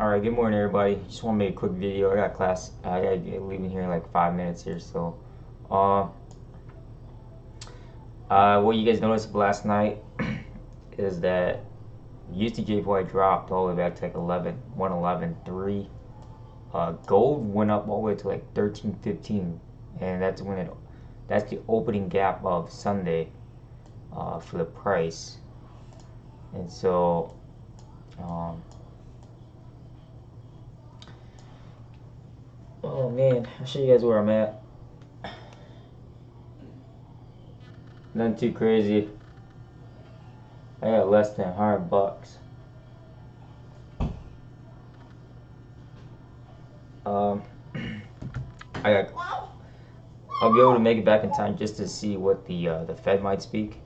Alright, good morning everybody. Just want to make a quick video. I got class. I gotta get leaving here in like 5 minutes here. So, um, what you guys noticed last night is that USD dropped all the way back to like 111.3. Gold went up all the way to like 13.15, and that's the opening gap of Sunday, for the price. And so, um, oh man, I'll show you guys where I'm at. Nothing too crazy. I got less than $100. Um, I'll be able to make it back in time just to see what the Fed might speak.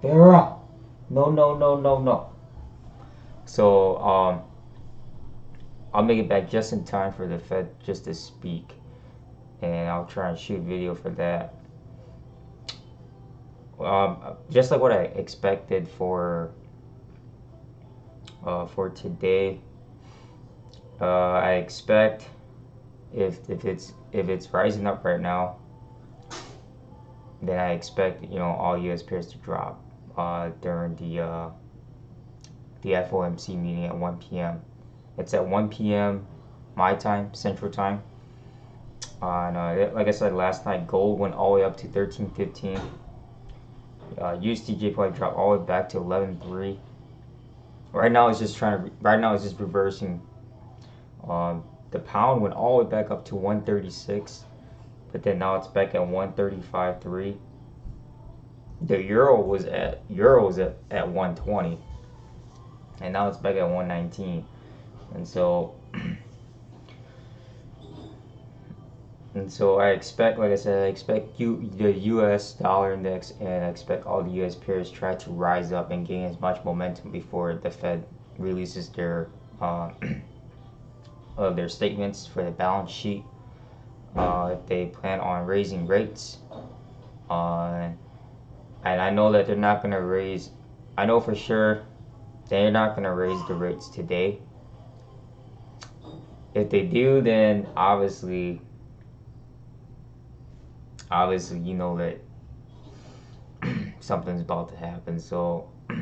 Vera, no, no, no, no, no. So I'll make it back just in time for the Fed just to speak, and I'll try and shoot video for that. Just like what I expected for today. I expect if it's rising up right now, then I expect all U.S. pairs to drop during the FOMC meeting at 1 p.m. It's at 1 p.m. my time, Central Time. And like I said last night, gold went all the way up to 13.15. USD probably dropped all the way back to 11.3. Right now it's just reversing. The pound went all the way back up to 136, but then now it's back at 135.3. The euro was at 120, and now it's back at 119. And so I expect, like I said, I expect the U.S. dollar index, and I expect all the U.S. pairs try to rise up and gain as much momentum before the Fed releases their statements for the balance sheet. If they plan on raising rates, and I know that they're not going to raise. I know for sure they're not going to raise the rates today. If they do, then obviously you know that something's about to happen. So I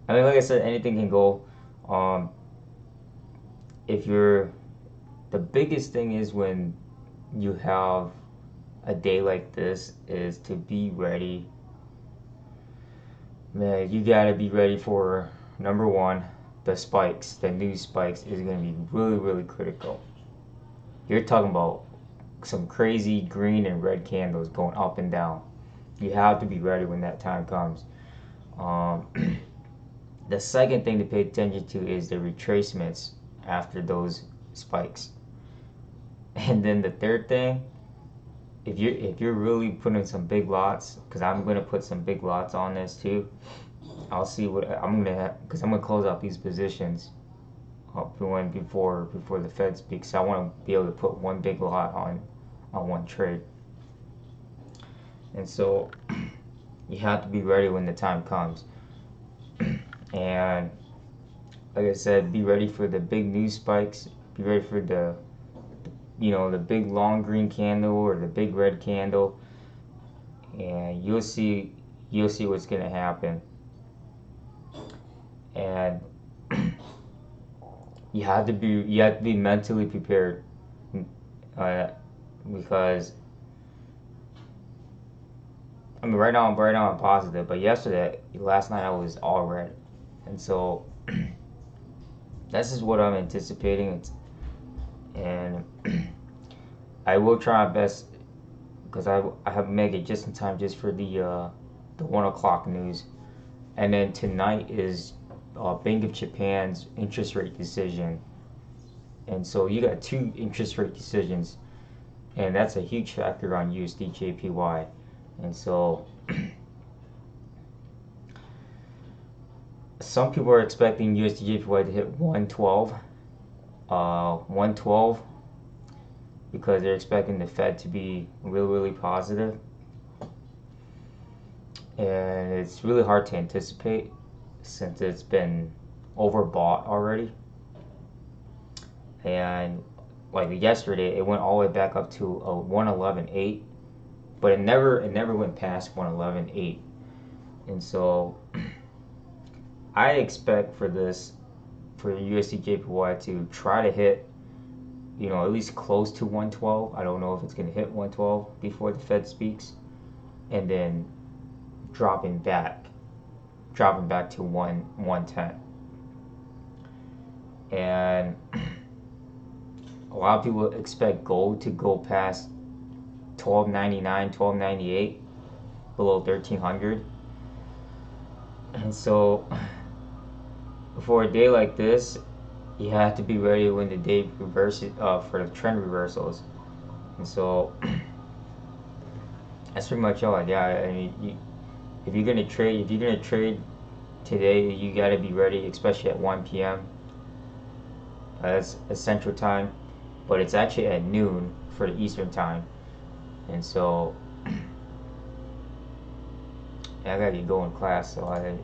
mean, like I said, anything can go. The biggest thing is when you have a day like this is to be ready. Man, you gotta be ready for, number one, the spikes. The new spikes is gonna be really, really critical. You're talking about some crazy green and red candles going up and down. You have to be ready when that time comes. The second thing to pay attention to is the retracements after those spikes. And then the third thing, if you're really putting some big lots, because I'm gonna put some big lots on this too. I'll see what I'm gonna, because I'm gonna close out these positions before the Fed speaks. So I want to be able to put one big lot on one trade. And so you have to be ready when the time comes. And like I said, be ready for the big news spikes. Be ready for the big long green candle or the big red candle, and you'll see what's gonna happen. And you have to be mentally prepared, because I mean right now I'm positive, but last night I was all red, and so this is what I'm anticipating. And I will try my best, because I have to make it just in time just for the 1 o'clock news. And then tonight is Bank of Japan's interest rate decision. And so you got two interest rate decisions, and that's a huge factor on USD/JPY. And so some people are expecting USD/JPY to hit 112. 112, because they're expecting the Fed to be really, really positive. And it's really hard to anticipate since it's been overbought already. and like yesterday it went all the way back up to a 111.8, but it never went past 111.8. And so I expect for USD JPY to try to hit, at least close to 112. I don't know if it's going to hit 112 before the Fed speaks, and then dropping back to 110. And a lot of people expect gold to go past 1299, 1298, below 1300. And so for a day like this, you have to be ready when the day reverses, for the trend reversals. And so that's pretty much all I got. I mean, if you're gonna trade today, you gotta be ready, especially at 1 p.m. That's a Central Time, but it's actually at noon for the Eastern Time. And so I gotta get going class. So other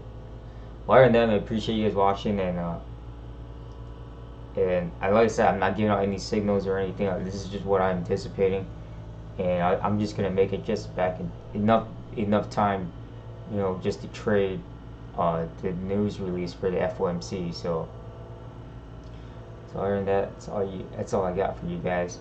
than that, I appreciate you guys watching, and like I said, I'm not giving out any signals or anything. This is just what I'm anticipating, and I'm just gonna make it just back in enough time, just to trade the news release for the FOMC. So other than that, that's all I got for you guys.